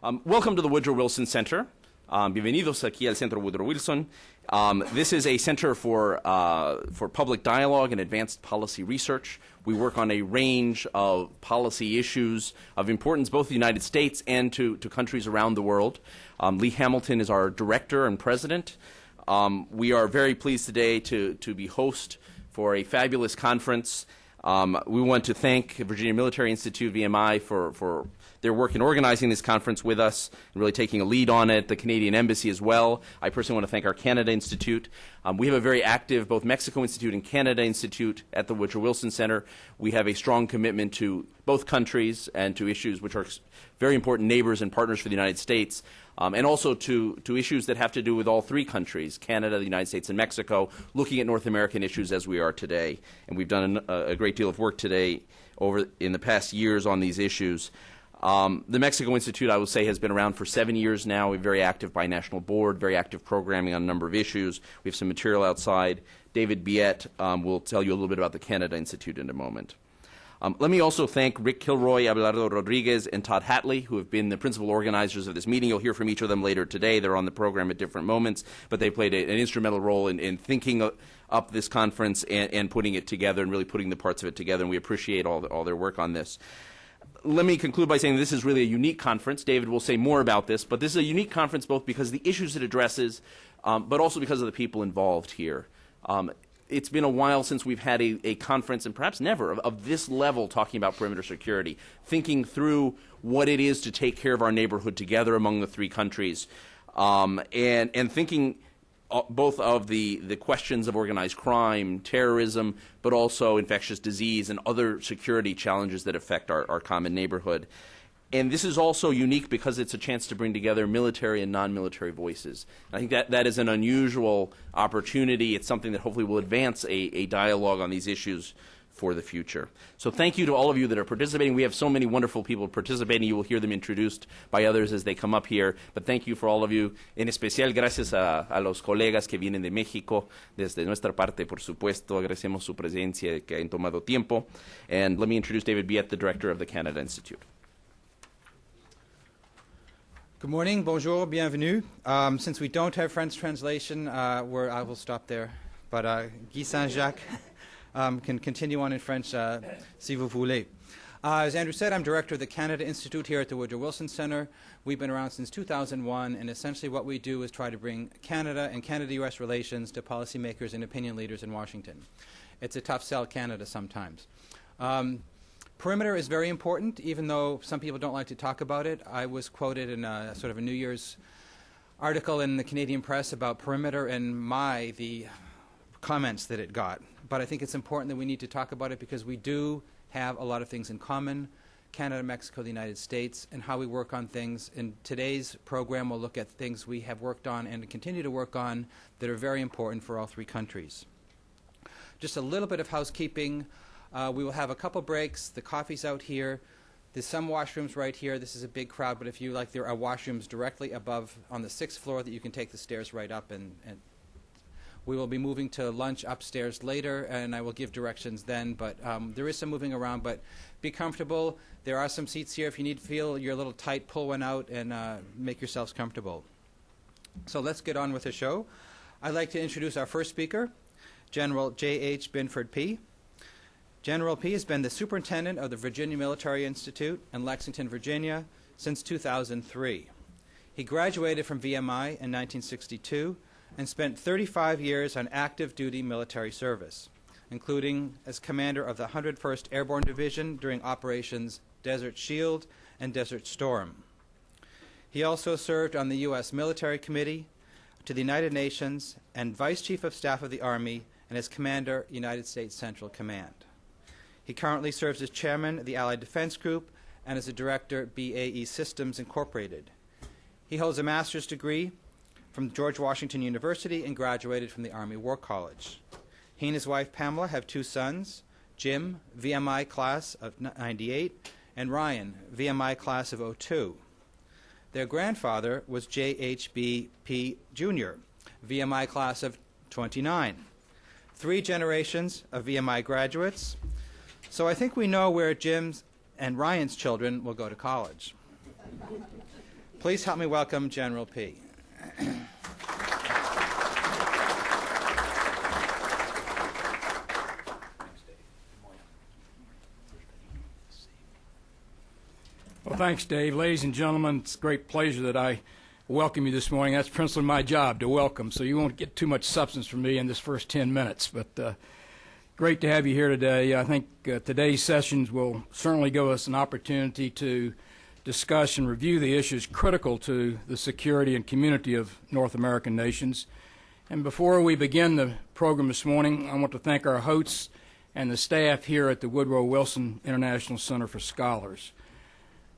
Welcome to the Woodrow Wilson Center. Bienvenidos aquí al Centro Woodrow Wilson. This is a center for public dialogue and advanced policy research. We work on a range of policy issues of importance both to the United States and to countries around the world. Lee Hamilton is our director and president. We are very pleased today to be host for a fabulous conference. We want to thank Virginia Military Institute, VMI, for their work in organizing this conference with us and really taking a lead on it, the Canadian Embassy as well. I personally want to thank our Canada Institute. We have a very active both Mexico Institute and Canada Institute at the Woodrow Wilson Center. We have a strong commitment to both countries and to issues which are very important neighbors and partners for the United States, and also to issues that have to do with all three countries, Canada, the United States, and Mexico, looking at North American issues as we are today. And we've done a great deal of work today in the past years on these issues. The Mexico Institute, I will say, has been around for 7 years now. We have a very active binational board, very active programming on a number of issues. We have some material outside. David Biet will tell you a little bit about the Canada Institute in a moment. Let me also thank Rick Kilroy, Abelardo Rodriguez, and Todd Hatley, who have been the principal organizers of this meeting. You'll hear from each of them later today. They're on the program at different moments, but they played an instrumental role in thinking up this conference and putting it together and really putting the parts of it together, and we appreciate all their work on this. Let me conclude by saying this is really a unique conference. David will say more about this, but this is a unique conference both because of the issues it addresses, but also because of the people involved here. It's been a while since we've had a conference, and perhaps never, of this level talking about perimeter security, thinking through what it is to take care of our neighborhood together among the three countries, and thinking both of the questions of organized crime, terrorism, but also infectious disease and other security challenges that affect our common neighborhood. And this is also unique because it's a chance to bring together military and non-military voices. I think that is an unusual opportunity. It's something that hopefully will advance a dialogue on these issues for the future. So thank you to all of you that are participating. We have so many wonderful people participating. You will hear them introduced by others as they come up here. But thank you for all of you. En especial, gracias a los colegas que vienen de México. Desde nuestra parte, por supuesto, agradecemos su presencia, que han tomado tiempo. And let me introduce David Biet, the director of the Canada Institute. Good morning, bonjour, bienvenue. Since we don't have French translation, I will stop there. But Guy Saint-Jacques can continue on in French, si vous voulez. As Andrew said, I'm director of the Canada Institute here at the Woodrow Wilson Center. We've been around since 2001, and essentially what we do is try to bring Canada and Canada-U.S. relations to policymakers and opinion leaders in Washington. It's a tough sell, Canada, sometimes. Perimeter is very important, even though some people don't like to talk about it. I was quoted in a sort of a New Year's article in the Canadian press about perimeter and the comments that it got. But I think it's important that we need to talk about it because we do have a lot of things in common, Canada, Mexico, the United States, and how we work on things. In today's program, we'll look at things we have worked on and continue to work on that are very important for all three countries. Just a little bit of housekeeping. We will have a couple breaks. The coffee's out here. There's some washrooms right here. This is a big crowd, but if you like, there are washrooms directly above on the 6th floor that you can take the stairs right up. And we will be moving to lunch upstairs later, and I will give directions then. But there is some moving around, but be comfortable. There are some seats here. If you need to feel you're a little tight, pull one out and make yourselves comfortable. So let's get on with the show. I'd like to introduce our first speaker, General J.H. Binford P. General P. has been the superintendent of the Virginia Military Institute in Lexington, Virginia, since 2003. He graduated from VMI in 1962 and spent 35 years on active duty military service, including as commander of the 101st Airborne Division during Operations Desert Shield and Desert Storm. He also served on the U.S. Military Committee to the United Nations and Vice Chief of Staff of the Army and as Commander, United States Central Command. He currently serves as chairman of the Allied Defense Group and as a director at BAE Systems Incorporated. He holds a master's degree from George Washington University and graduated from the Army War College. He and his wife Pamela have two sons, Jim, VMI class of 98, and Ryan, VMI class of 02. Their grandfather was J.H.B.P. Jr., VMI class of 29. 3 generations of VMI graduates. So I think we know where Jim's and Ryan's children will go to college. Please help me welcome General P. Well, thanks, Dave. Ladies and gentlemen, it's a great pleasure that I welcome you this morning. That's principally my job, to welcome, so you won't get too much substance from me in this first 10 minutes. But great to have you here today. I think today's sessions will certainly give us an opportunity to discuss and review the issues critical to the security and community of North American nations. And before we begin the program this morning, I want to thank our hosts and the staff here at the Woodrow Wilson International Center for Scholars.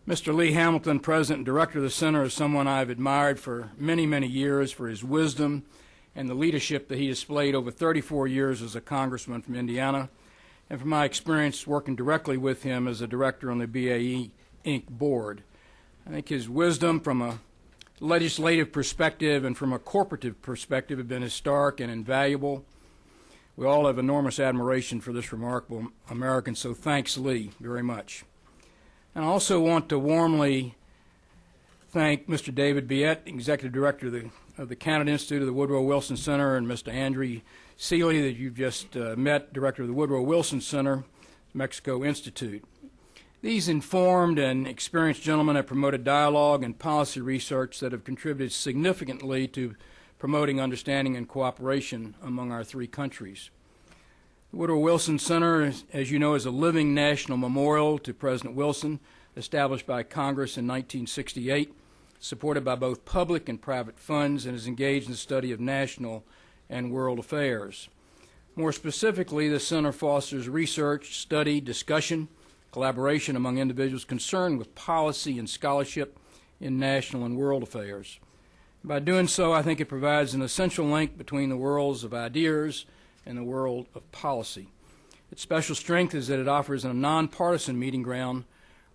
Mr. Lee Hamilton, President and Director of the Center, is someone I've admired for many, many years for his wisdom and the leadership that he displayed over 34 years as a congressman from Indiana, and from my experience working directly with him as a director on the BAE Inc. board. I think his wisdom from a legislative perspective and from a corporative perspective have been historic and invaluable. We all have enormous admiration for this remarkable American, so thanks, Lee, very much. And I also want to warmly thank Mr. David Biet, Executive Director of the Canada Institute of the Woodrow Wilson Center, and Mr. Andrew Seeley, that you've just met, Director of the Woodrow Wilson Center, Mexico Institute. These informed and experienced gentlemen have promoted dialogue and policy research that have contributed significantly to promoting understanding and cooperation among our three countries. The Woodrow Wilson Center, as you know, is a living national memorial to President Wilson, established by Congress in 1968, supported by both public and private funds, and is engaged in the study of national and world affairs. More specifically, the Center fosters research, study, discussion, collaboration among individuals concerned with policy and scholarship in national and world affairs. By doing so, I think it provides an essential link between the worlds of ideas and the world of policy. Its special strength is that it offers a nonpartisan meeting ground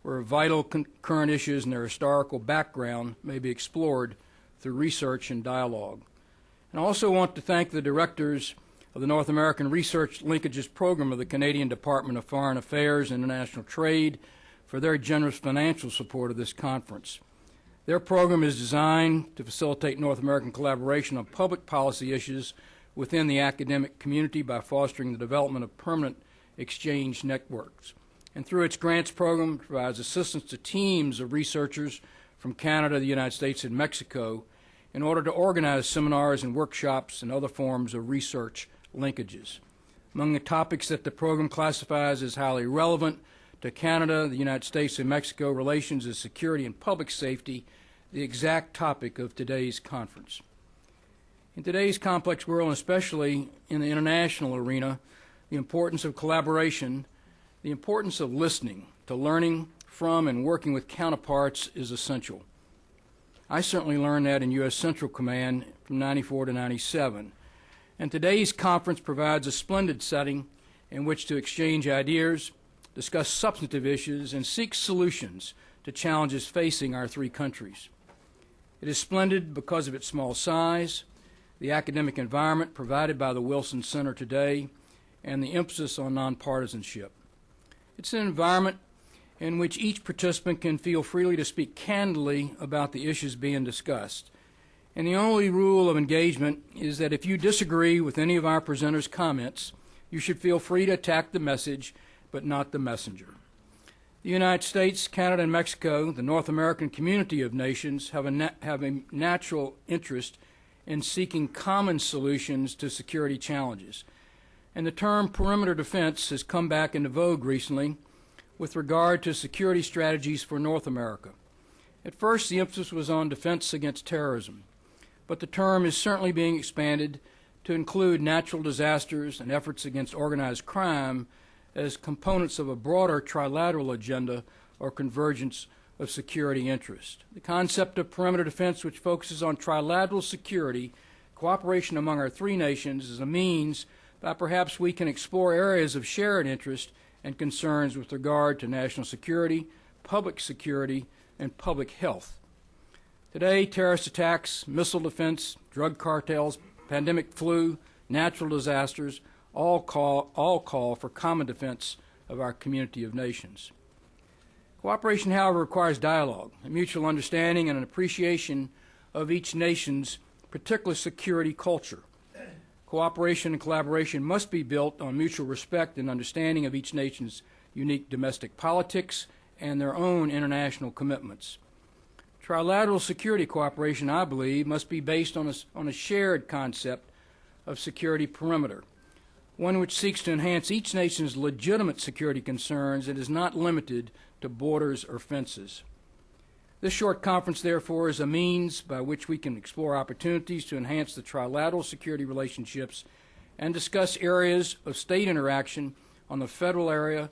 where vital current issues and their historical background may be explored through research and dialogue. And I also want to thank the directors of the North American Research Linkages Program of the Canadian Department of Foreign Affairs and International Trade for their generous financial support of this conference. Their program is designed to facilitate North American collaboration on public policy issues within the academic community by fostering the development of permanent exchange networks. And through its grants program, it provides assistance to teams of researchers from Canada, the United States, and Mexico in order to organize seminars and workshops and other forms of research linkages. Among the topics that the program classifies as highly relevant to Canada, the United States, and Mexico relations is security and public safety, the exact topic of today's conference. In today's complex world, and especially in the international arena, the importance of collaboration, the importance of listening, to learning from and working with counterparts is essential. I certainly learned that in U.S. Central Command from 94 to 97. And today's conference provides a splendid setting in which to exchange ideas, discuss substantive issues, and seek solutions to challenges facing our three countries. It is splendid because of its small size, the academic environment provided by the Wilson Center today, and the emphasis on nonpartisanship. It's an environment in which each participant can feel freely to speak candidly about the issues being discussed. And the only rule of engagement is that if you disagree with any of our presenters' comments, you should feel free to attack the message, but not the messenger. The United States, Canada, and Mexico, the North American community of nations, have a natural interest in seeking common solutions to security challenges. And the term perimeter defense has come back into vogue recently with regard to security strategies for North America. At first, the emphasis was on defense against terrorism, but the term is certainly being expanded to include natural disasters and efforts against organized crime as components of a broader trilateral agenda or convergence of security interest. The concept of perimeter defense, which focuses on trilateral security, cooperation among our three nations, is a means by perhaps we can explore areas of shared interest and concerns with regard to national security, and public health. Today, terrorist attacks, missile defense, drug cartels, pandemic flu, natural disasters all call for common defense of our community of nations. Cooperation, however, requires dialogue, a mutual understanding, and an appreciation of each nation's particular security culture. Cooperation and collaboration must be built on mutual respect and understanding of each nation's unique domestic politics and their own international commitments. Trilateral security cooperation, I believe, must be based on a shared concept of security perimeter, one which seeks to enhance each nation's legitimate security concerns and is not limited to borders or fences. This short conference, therefore, is a means by which we can explore opportunities to enhance the trilateral security relationships and discuss areas of state interaction on the federal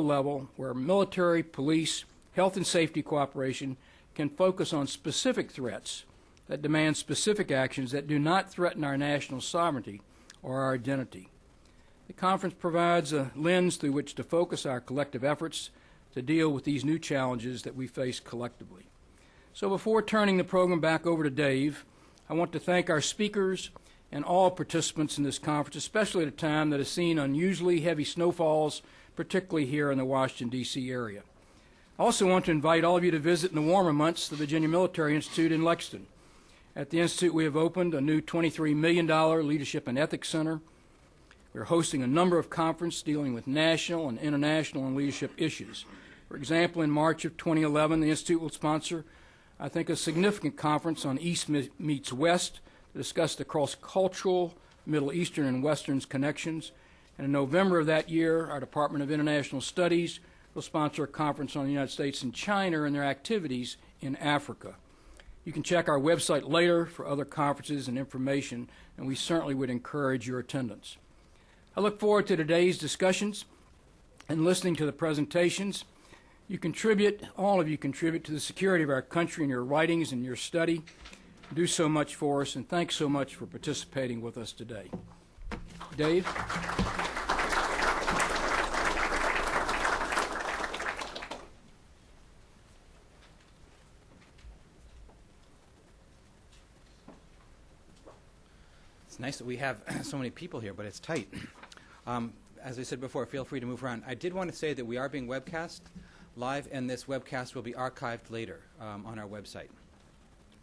level where military, police, health and safety cooperation can focus on specific threats that demand specific actions that do not threaten our national sovereignty or our identity. The conference provides a lens through which to focus our collective efforts to deal with these new challenges that we face collectively. So before turning the program back over to Dave, I want to thank our speakers and all participants in this conference, especially at a time that has seen unusually heavy snowfalls, particularly here in the Washington, D.C. area. I also want to invite all of you to visit in the warmer months the Virginia Military Institute in Lexington. At the Institute, we have opened a new $23 million Leadership and Ethics Center. We're hosting a number of conferences dealing with national and international and leadership issues. For example, in March of 2011, the Institute will sponsor, I think, a significant conference on East meets West to discuss the cross-cultural Middle Eastern and Western connections. And in November of that year, our Department of International Studies will sponsor a conference on the United States and China and their activities in Africa. You can check our website later for other conferences and information, and we certainly would encourage your attendance. I look forward to today's discussions and listening to the presentations. All of you contribute to the security of our country in your writings and your study. Do so much for us, and thanks so much for participating with us today. Dave? It's nice that we have so many people here, but it's tight. As I said before, feel free to move around. I did want to say that we are being webcast live, and this webcast will be archived later on our website.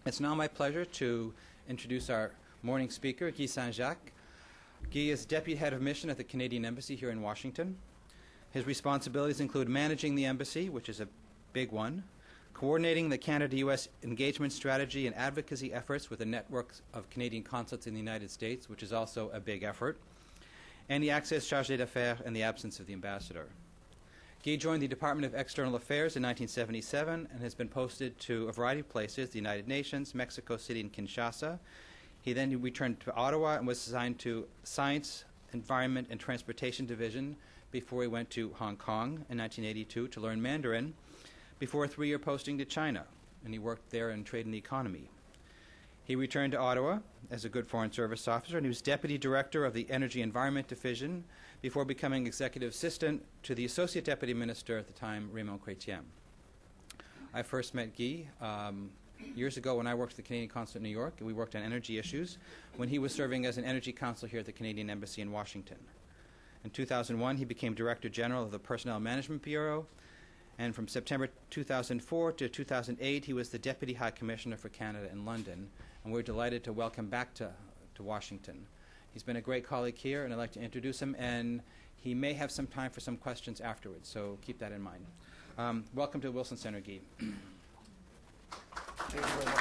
It's now my pleasure to introduce our morning speaker, Guy Saint-Jacques. Guy is Deputy Head of Mission at the Canadian Embassy here in Washington. His responsibilities include managing the embassy, which is a big one, coordinating the Canada-U.S. engagement strategy and advocacy efforts with a network of Canadian consulates in the United States, which is also a big effort, and he acts as chargé d'affaires in the absence of the ambassador. Guy joined the Department of External Affairs in 1977 and has been posted to a variety of places, the United Nations, Mexico City, and Kinshasa. He then returned to Ottawa and was assigned to Science, Environment, and Transportation Division before he went to Hong Kong in 1982 to learn Mandarin, before a 3-year posting to China, and he worked there in trade and the economy. He returned to Ottawa as a good Foreign Service officer, and he was Deputy Director of the Energy Environment Division before becoming Executive Assistant to the Associate Deputy Minister at the time, Raymond Chrétien. I first met Guy years ago when I worked at the Canadian Consulate in New York, and we worked on energy issues, when he was serving as an energy counselor here at the Canadian Embassy in Washington. In 2001, he became Director General of the Personnel Management Bureau, and from September 2004 to 2008, he was the Deputy High Commissioner for Canada in London, and we're delighted to welcome back to Washington. He's been a great colleague here, and I'd like to introduce him, and he may have some time for some questions afterwards, so keep that in mind. Welcome to the Wilson Center, Guy. Thank you very much.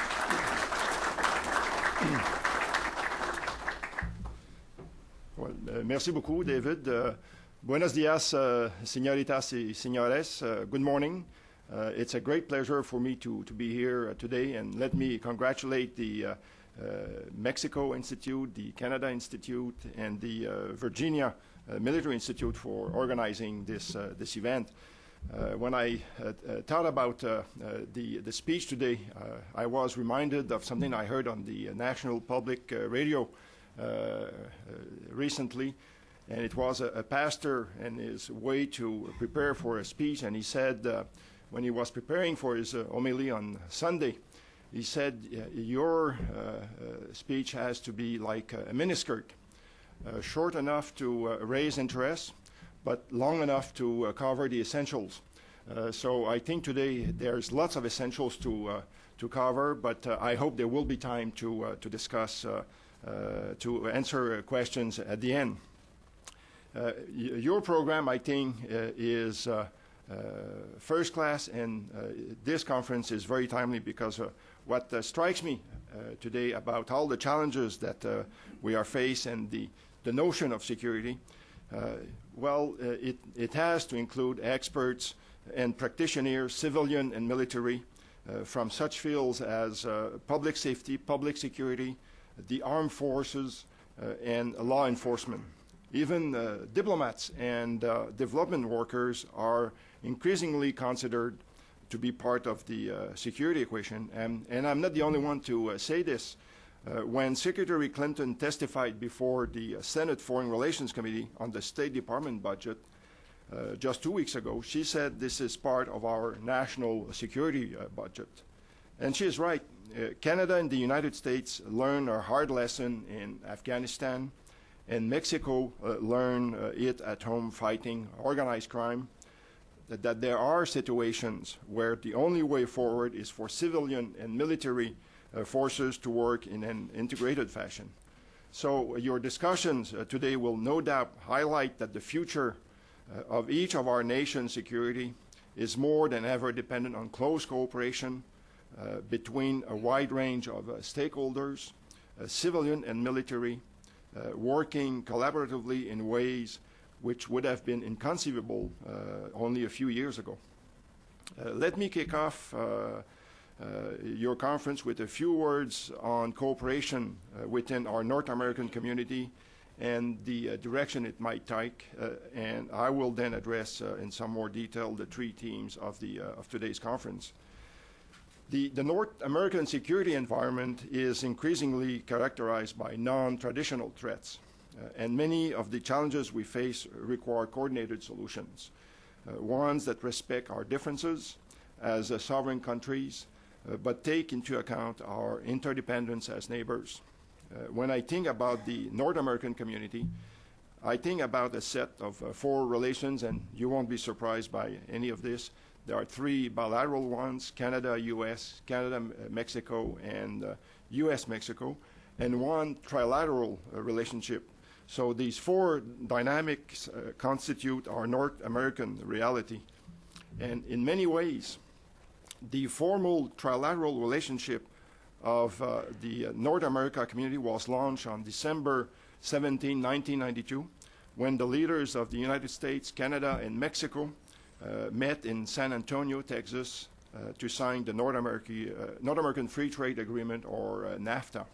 Well, merci beaucoup, David. Buenos dias, señoritas y señores. Good morning. It's a great pleasure for me to be here today, and let me congratulate the Mexico Institute, the Canada Institute, and the Virginia Military Institute for organizing this event. When I thought about the speech today, I was reminded of something I heard on the National Public Radio recently, and it was a pastor and his way to prepare for a speech, and he said when he was preparing for his homily on Sunday, he said, your speech has to be like a miniskirt, short enough to raise interest, but long enough to cover the essentials. So I think today there's lots of essentials to cover, but I hope there will be time to discuss, to answer questions at the end. Your program, I think, is first class, and this conference is very timely because what strikes me today about all the challenges that we are faced and the notion of security, it has to include experts and practitioners, civilian and military, from such fields as public safety, public security, the armed forces, and law enforcement. Even diplomats and development workers are increasingly considered to be part of the security equation. And I'm not the only one to say this. When Secretary Clinton testified before the Senate Foreign Relations Committee on the State Department budget just 2 weeks ago, she said this is part of our national security budget. And she is right. Canada and the United States learned a hard lesson in Afghanistan, and Mexico learned it at home fighting organized crime, that there are situations where the only way forward is for civilian and military forces to work in an integrated fashion. So your discussions today will no doubt highlight that the future of each of our nation's security is more than ever dependent on close cooperation between a wide range of stakeholders, civilian and military, working collaboratively in ways which would have been inconceivable only a few years ago. Let me kick off your conference with a few words on cooperation within our North American community and the direction it might take, and I will then address in some more detail the three themes of today's conference. The North American security environment is increasingly characterized by non-traditional threats, and many of the challenges we face require coordinated solutions, ones that respect our differences as sovereign countries, but take into account our interdependence as neighbors. When I think about the North American community, I think about a set of four relations, and you won't be surprised by any of this. There are three bilateral ones: Canada-US, Canada-Mexico, and US-Mexico, and one trilateral relationship. So these four dynamics constitute our North American reality. And in many ways, the formal trilateral relationship of the North America community was launched on December 17, 1992, when the leaders of the United States, Canada, and Mexico met in San Antonio, Texas, to sign the North American Free Trade Agreement, or NAFTA.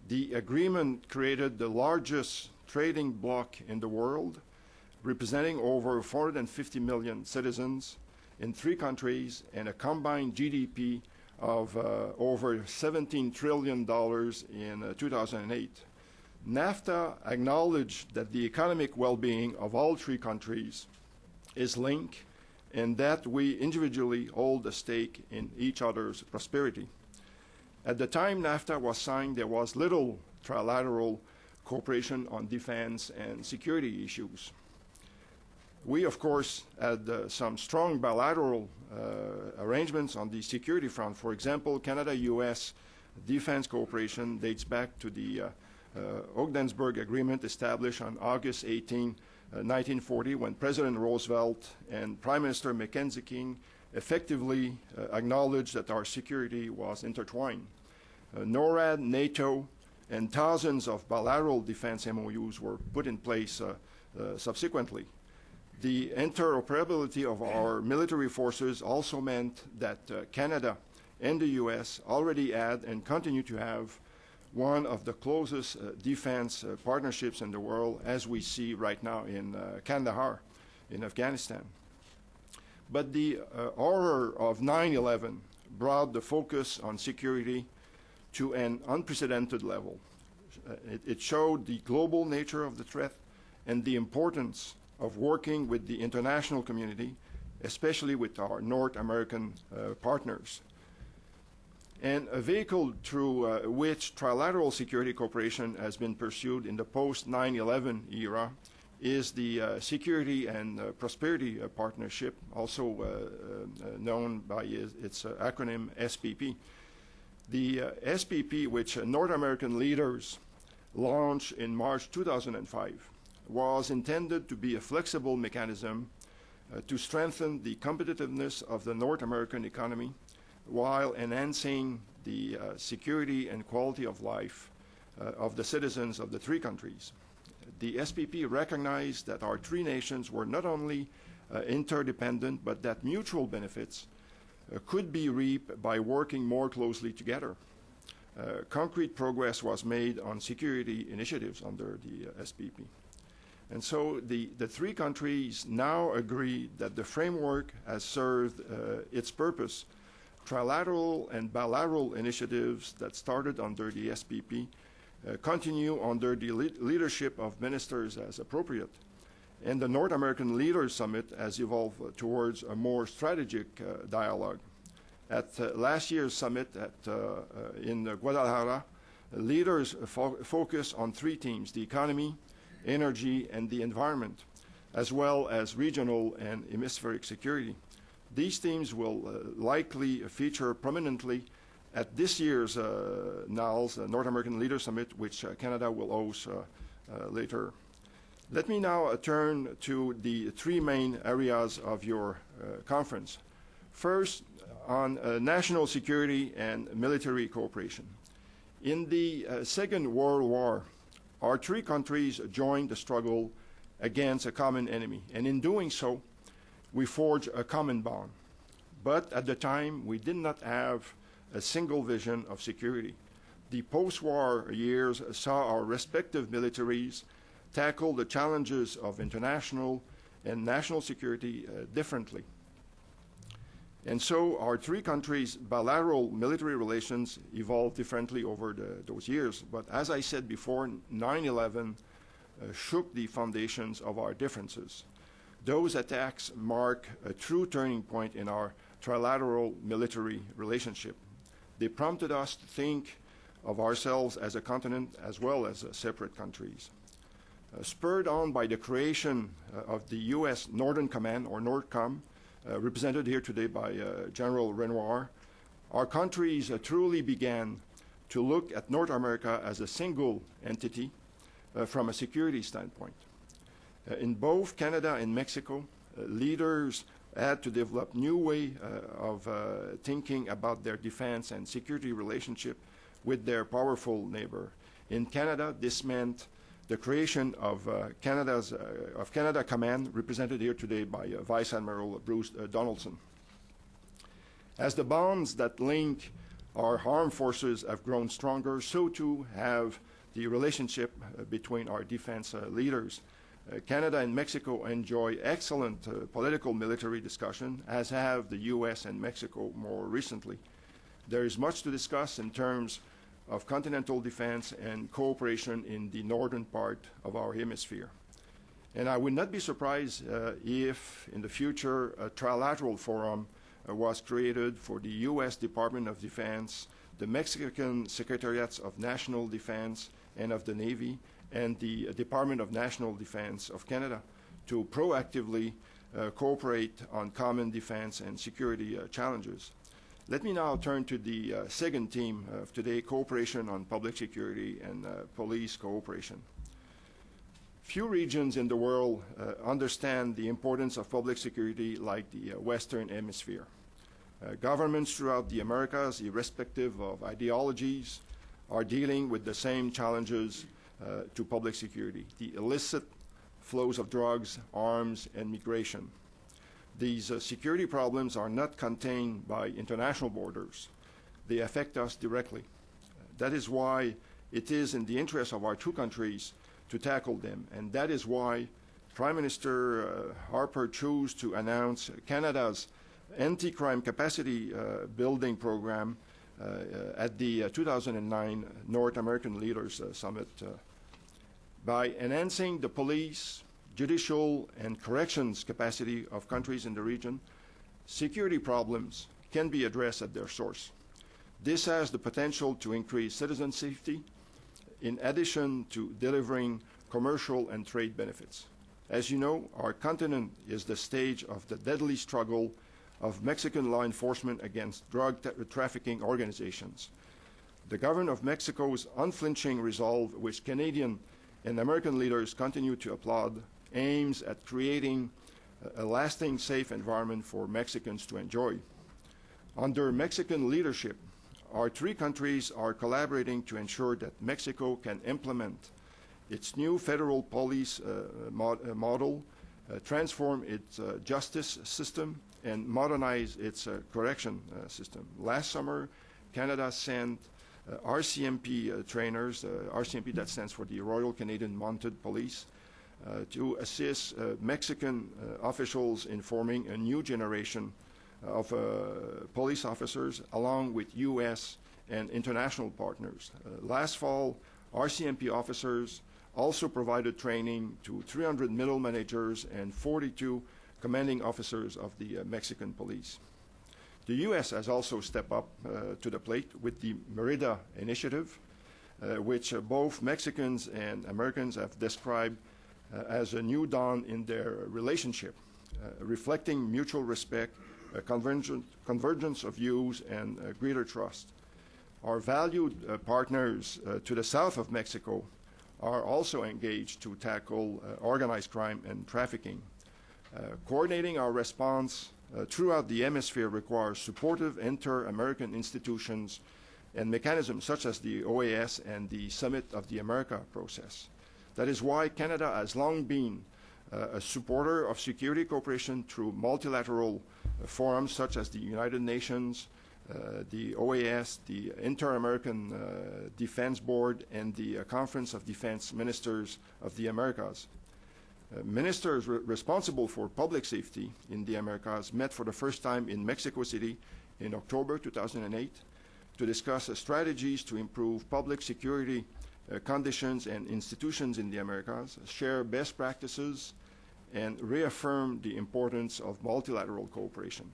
The agreement created the largest trading bloc in the world, representing over 450 million citizens in 3 countries and a combined GDP of over $17 trillion in 2008. NAFTA acknowledged that the economic well-being of all 3 countries is linked, and that we individually hold a stake in each other's prosperity. At the time NAFTA was signed, there was little trilateral cooperation on defense and security issues. We, of course, had some strong bilateral arrangements on the security front. For example, Canada-US defense cooperation dates back to the Ogdensburg Agreement established on August 18, 1940, when President Roosevelt and Prime Minister Mackenzie King effectively acknowledged that our security was intertwined. NORAD, NATO, and thousands of bilateral defense MOUs were put in place subsequently. The interoperability of our military forces also meant that Canada and the US already had and continue to have one of the closest defense partnerships in the world, as we see right now in Kandahar, in Afghanistan. But the horror of 9/11 brought the focus on security to an unprecedented level. It showed the global nature of the threat and the importance of working with the international community, especially with our North American partners. And a vehicle through which trilateral security cooperation has been pursued in the post-9/11 era is the Security and Prosperity Partnership, also known by its acronym SPP. The SPP, which North American leaders launched in March 2005, was intended to be a flexible mechanism to strengthen the competitiveness of the North American economy while enhancing the security and quality of life of the citizens of the three countries. The SPP recognized that our three nations were not only interdependent, but that mutual benefits could be reaped by working more closely together. Concrete progress was made on security initiatives under the SPP. And so the three countries now agree that the framework has served its purpose. Trilateral and bilateral initiatives that started under the SPP continue under the leadership of ministers as appropriate. And the North American Leaders Summit has evolved towards a more strategic dialogue. At last year's summit in Guadalajara, leaders focused on three themes: the economy, energy, and the environment, as well as regional and hemispheric security. These themes will likely feature prominently at this year's NALS, North American Leaders Summit, which Canada will host later. Let me now turn to the three main areas of your conference. First, on national security and military cooperation. In the Second World War, our three countries joined the struggle against a common enemy, and in doing so, we forged a common bond. But at the time, we did not have a single vision of security. The post-war years saw our respective militaries tackle the challenges of international and national security differently. And so our three countries' bilateral military relations evolved differently over those years. But as I said before, 9/11 shook the foundations of our differences. Those attacks mark a true turning point in our trilateral military relationship. They prompted us to think of ourselves as a continent as well as separate countries. Spurred on by the creation of the U.S. Northern Command, or NORTCOM, represented here today by General Renoir, our countries truly began to look at North America as a single entity from a security standpoint. In both Canada and Mexico, leaders had to develop new way of thinking about their defense and security relationship with their powerful neighbor. In Canada, this meant the creation of Canada Command, represented here today by Vice Admiral Bruce Donaldson. As the bonds that link our armed forces have grown stronger, so too have the relationship between our defense leaders. Canada and Mexico enjoy excellent political military discussion, as have the U.S. and Mexico more recently. There is much to discuss in terms of continental defense and cooperation in the northern part of our hemisphere. And I would not be surprised if in the future a trilateral forum was created for the U.S. Department of Defense, the Mexican Secretariats of National Defense and of the Navy, and the Department of National Defense of Canada to proactively cooperate on common defense and security challenges. Let me now turn to the second theme of today, cooperation on public security and police cooperation. Few regions in the world understand the importance of public security like the Western Hemisphere. Governments throughout the Americas, irrespective of ideologies, are dealing with the same challenges to public security: the illicit flows of drugs, arms, and migration. These security problems are not contained by international borders. They affect us directly. That is why it is in the interest of our two countries to tackle them, and that is why Prime Minister Harper chose to announce Canada's anti-crime capacity building program at the 2009 North American Leaders Summit. By enhancing the police, judicial, and corrections capacity of countries in the region, security problems can be addressed at their source. This has the potential to increase citizen safety in addition to delivering commercial and trade benefits. As you know, our continent is the stage of the deadly struggle of Mexican law enforcement against drug trafficking organizations. The government of Mexico's unflinching resolve, which Canadian and American leaders continue to applaud, aims at creating a lasting, safe environment for Mexicans to enjoy. Under Mexican leadership, our three countries are collaborating to ensure that Mexico can implement its new federal police model, transform its justice system, and modernize its correction system. Last summer, Canada sent RCMP trainers, RCMP that stands for the Royal Canadian Mounted Police, to assist Mexican officials in forming a new generation of police officers along with U.S. and international partners. Last fall, RCMP officers also provided training to 300 middle managers and 42 commanding officers of the Mexican police. The U.S. has also stepped up to the plate with the Merida initiative, which both Mexicans and Americans have described as a new dawn in their relationship, reflecting mutual respect, convergence of views, and greater trust. Our valued partners to the south of Mexico are also engaged to tackle organized crime and trafficking. Coordinating our response throughout the hemisphere requires supportive inter-American institutions and mechanisms such as the OAS and the Summit of the America process. That is why Canada has long been a supporter of security cooperation through multilateral forums such as the United Nations, the OAS, the Inter-American Defense Board, and the Conference of Defense Ministers of the Americas. Ministers responsible for public safety in the Americas met for the first time in Mexico City in October 2008 to discuss strategies to improve public security conditions and institutions in the Americas, share best practices, and reaffirm the importance of multilateral cooperation.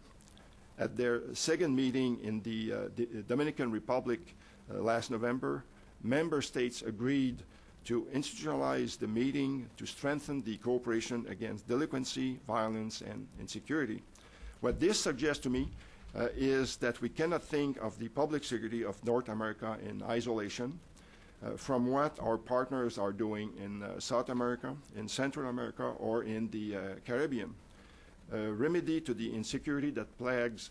At their second meeting in the Dominican Republic last November, member states agreed to institutionalize the meeting to strengthen the cooperation against delinquency, violence, and insecurity. What this suggests to me is that we cannot think of the public security of North America in isolation from what our partners are doing in South America, in Central America, or in the Caribbean. Remedy to the insecurity that plagues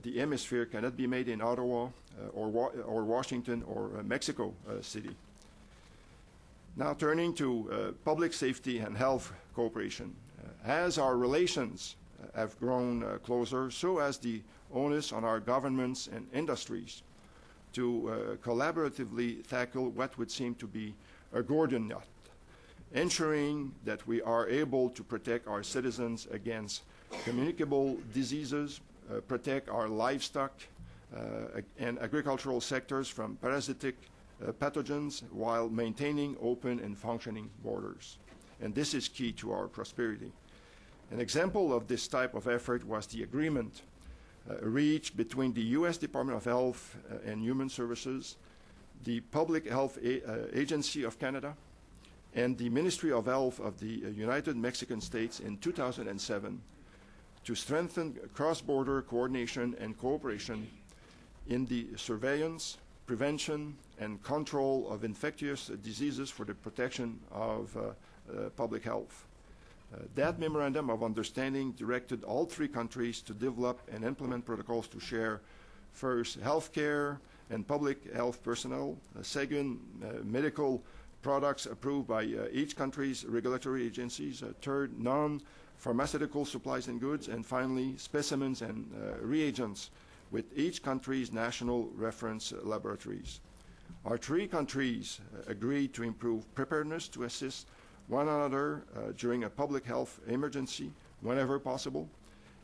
the hemisphere cannot be made in Ottawa or Washington or Mexico City. Now turning to public safety and health cooperation. As our relations have grown closer, so has the onus on our governments and industries to collaboratively tackle what would seem to be a Gordian knot, ensuring that we are able to protect our citizens against communicable diseases, protect our livestock and agricultural sectors from parasitic pathogens while maintaining open and functioning borders. And this is key to our prosperity. An example of this type of effort was the agreement reached between the U.S. Department of Health and Human Services, the Public Health Agency of Canada, and the Ministry of Health of the United Mexican States in 2007 to strengthen cross-border coordination and cooperation in the surveillance, prevention, and control of infectious diseases for the protection of public health. That memorandum of understanding directed all three countries to develop and implement protocols to share, first, healthcare and public health personnel, second, medical products approved by each country's regulatory agencies, third, non-pharmaceutical supplies and goods, and finally, specimens and reagents with each country's national reference laboratories. Our three countries agreed to improve preparedness to assist one another during a public health emergency whenever possible,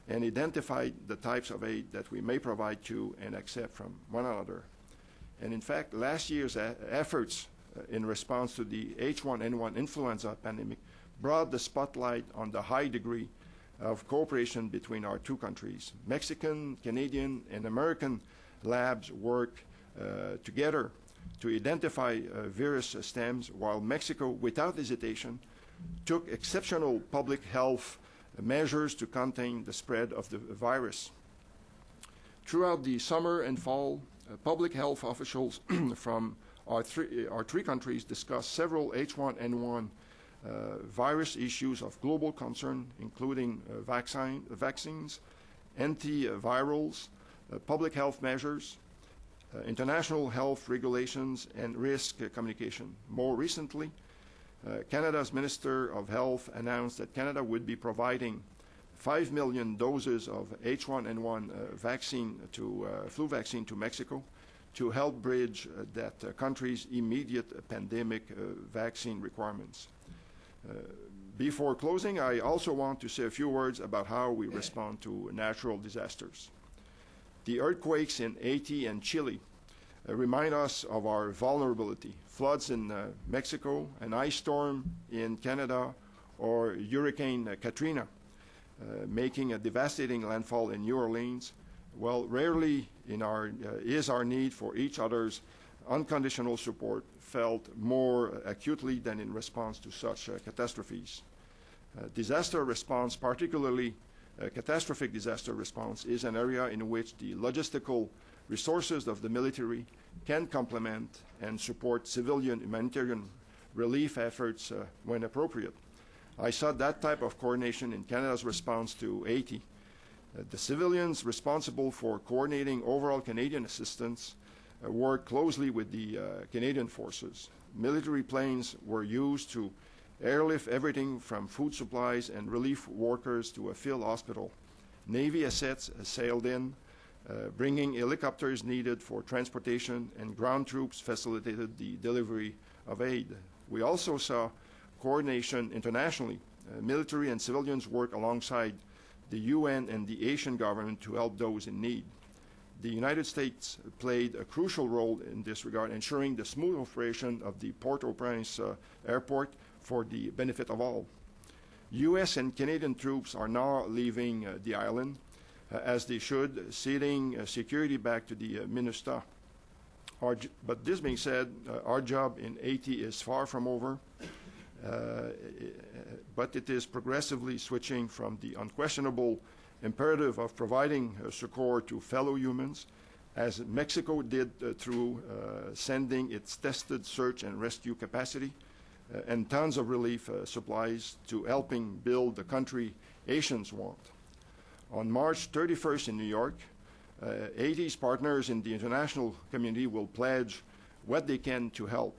and identified the types of aid that we may provide to and accept from one another. And in fact, last year's efforts in response to the H1N1 influenza pandemic brought the spotlight on the high degree of cooperation between our two countries. Mexican, Canadian, and American labs work together to identify virus stems, while Mexico, without hesitation, took exceptional public health measures to contain the spread of the virus. Throughout the summer and fall, public health officials from our three countries discussed several H1N1 virus issues of global concern, including vaccines, antivirals, public health measures, international health regulations, and risk communication. More recently, Canada's Minister of Health announced that Canada would be providing 5 million doses of H1N1 flu vaccine to Mexico to help bridge that country's immediate pandemic vaccine requirements. Before closing, I also want to say a few words about how we respond to natural disasters. The earthquakes in Haiti and Chile remind us of our vulnerability. Floods in Mexico, an ice storm in Canada, or Hurricane Katrina making a devastating landfall in New Orleans, well, rarely is our need for each other's unconditional support felt more acutely than in response to such catastrophes. Disaster response, particularly catastrophic disaster response, is an area in which the logistical resources of the military can complement and support civilian humanitarian relief efforts when appropriate. I saw that type of coordination in Canada's response to Haiti. The civilians responsible for coordinating overall Canadian assistance worked closely with the Canadian forces. Military planes were used to airlift everything from food supplies and relief workers to a field hospital. Navy assets sailed in, bringing helicopters needed for transportation, and ground troops facilitated the delivery of aid. We also saw coordination internationally. Military and civilians work alongside the UN and the Asian government to help those in need. The United States played a crucial role in this regard, ensuring the smooth operation of the Port-au-Prince airport for the benefit of all. U.S. and Canadian troops are now leaving the island, as they should, ceding security back to the MINUSTA. But this being said, our job in Haiti is far from over, but it is progressively switching from the unquestionable imperative of providing succor to fellow humans, as Mexico did through sending its tested search and rescue capacity and tons of relief supplies, to helping build the country Haitians want. On March 31st in New York, Haiti's partners in the international community will pledge what they can to help.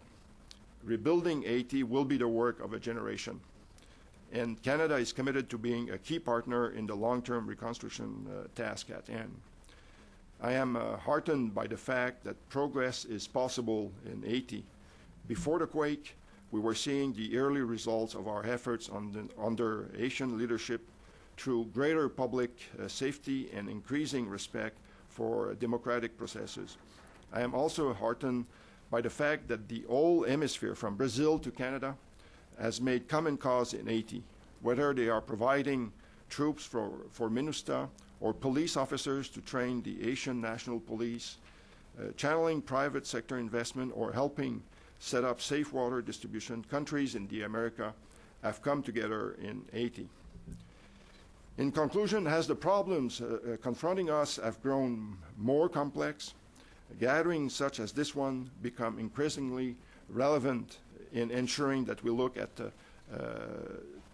Rebuilding Haiti will be the work of a generation, and Canada is committed to being a key partner in the long-term reconstruction task at hand. I am heartened by the fact that progress is possible in Haiti. Before the quake, we were seeing the early results of our efforts under Haitian leadership through greater public safety and increasing respect for democratic processes. I am also heartened by the fact that the whole hemisphere, from Brazil to Canada, has made common cause in Haiti, whether they are providing troops for MINUSTA or police officers to train the Haitian National Police, channeling private sector investment, or helping set up safe water distribution. Countries in the America have come together in Haiti. In conclusion, as the problems confronting us have grown more complex, gatherings such as this one become increasingly relevant in ensuring that we look at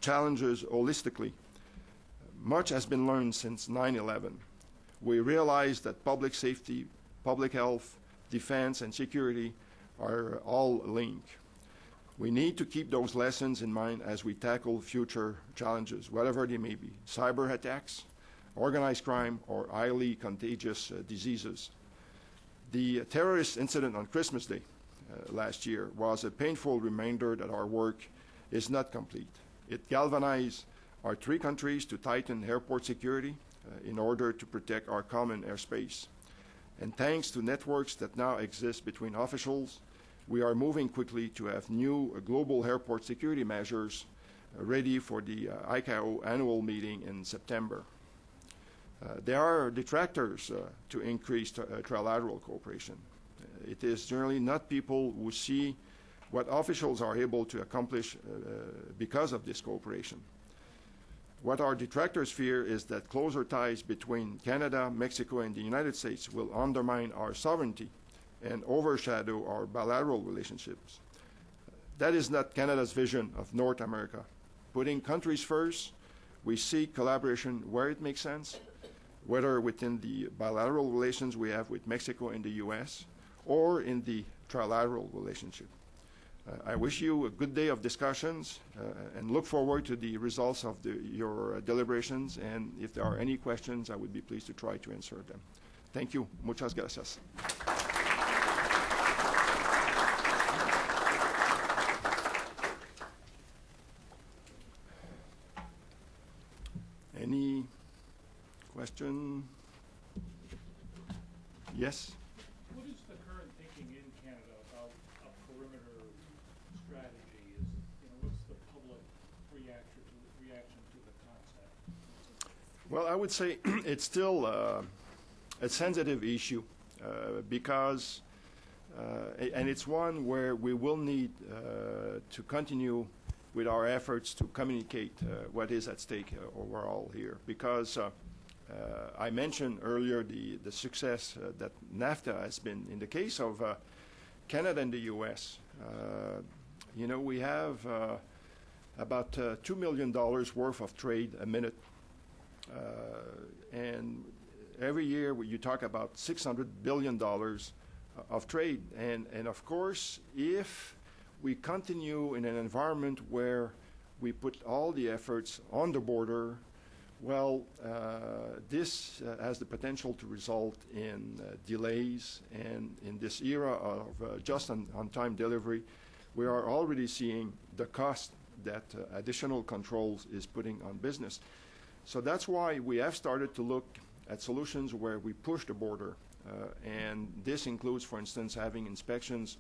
challenges holistically. Much has been learned since 9/11. We realize that public safety, public health, defense, and security are all linked. We need to keep those lessons in mind as we tackle future challenges, whatever they may be: cyber attacks, organized crime, or highly contagious diseases. The terrorist incident on Christmas Day last year was a painful reminder that our work is not complete. It galvanized our three countries to tighten airport security in order to protect our common airspace. And thanks to networks that now exist between officials, we are moving quickly to have new global airport security measures ready for the ICAO annual meeting in September. There are detractors to increased trilateral cooperation. It is generally not people who see what officials are able to accomplish because of this cooperation. What our detractors fear is that closer ties between Canada, Mexico, and the United States will undermine our sovereignty and overshadow our bilateral relationships. That is not Canada's vision of North America. Putting countries first, we seek collaboration where it makes sense, whether within the bilateral relations we have with Mexico and the U.S., or in the trilateral relationship. I wish you a good day of discussions and look forward to the results of your deliberations, and if there are any questions, I would be pleased to try to answer them. Thank you. Muchas gracias. Any question? Yes? What is the current thinking in Canada about a perimeter strategy? What's the public reaction to the concept? Well, I would say it's still a sensitive issue because, and it's one where we will need to continue with our efforts to communicate what is at stake overall here. Because I mentioned earlier the success that NAFTA has been. In the case of Canada and the U.S., we have about $2 million worth of trade a minute. And every year you talk about $600 billion of trade. And of course, if we continue in an environment where we put all the efforts on the border, well, this has the potential to result in delays. And in this era of just-on-time delivery, we are already seeing the cost that additional controls is putting on business. So that's why we have started to look at solutions where we push the border. And this includes, for instance, having inspections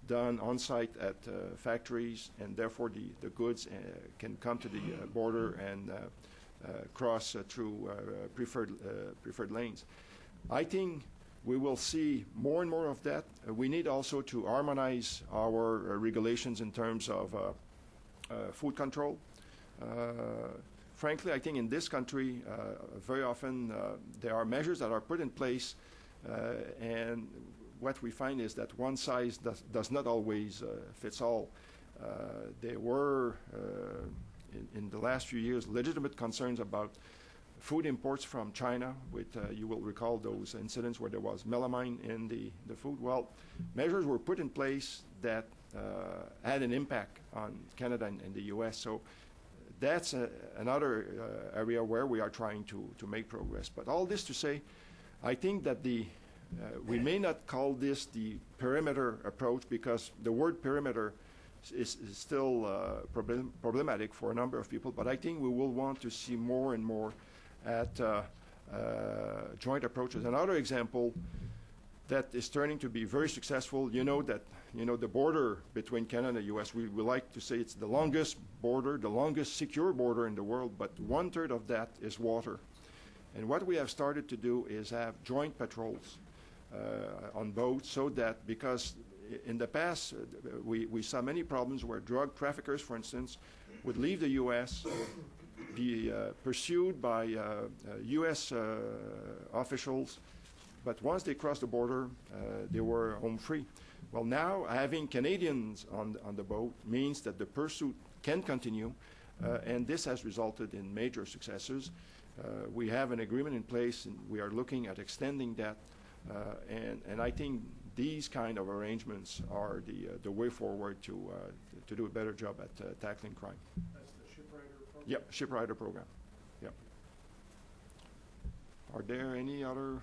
done on-site at factories, and therefore the goods can come to the border and cross through preferred lanes. I think we will see more and more of that. We need also to harmonize our regulations in terms of food control. Frankly, I think in this country, very often there are measures that are put in place, and what we find is that one size does not always fits all. There were, in the last few years, legitimate concerns about food imports from China, with, you will recall those incidents where there was melamine in the food. Well, measures were put in place that had an impact on Canada and the U.S. So that's another area where we are trying to make progress. But all this to say, I think that we may not call this the perimeter approach, because the word perimeter is still problematic for a number of people, but I think we will want to see more and more at joint approaches. Another example that is turning to be very successful, the border between Canada and the U.S., we like to say it's the longest border, the longest secure border in the world, but 1/3 of that is water. And what we have started to do is have joint patrols on boats, so that, because in the past we saw many problems where drug traffickers, for instance, would leave the U.S., be pursued by U.S. officials, but once they crossed the border, they were home free. Well, now having Canadians on the boat means that the pursuit can continue, and this has resulted in major successes. We have an agreement in place, and we are looking at extending that. And I think these kind of arrangements are the way forward to do a better job at tackling crime. That's the shipwriter program? Yep, shipwriter program. Yep. Are there any other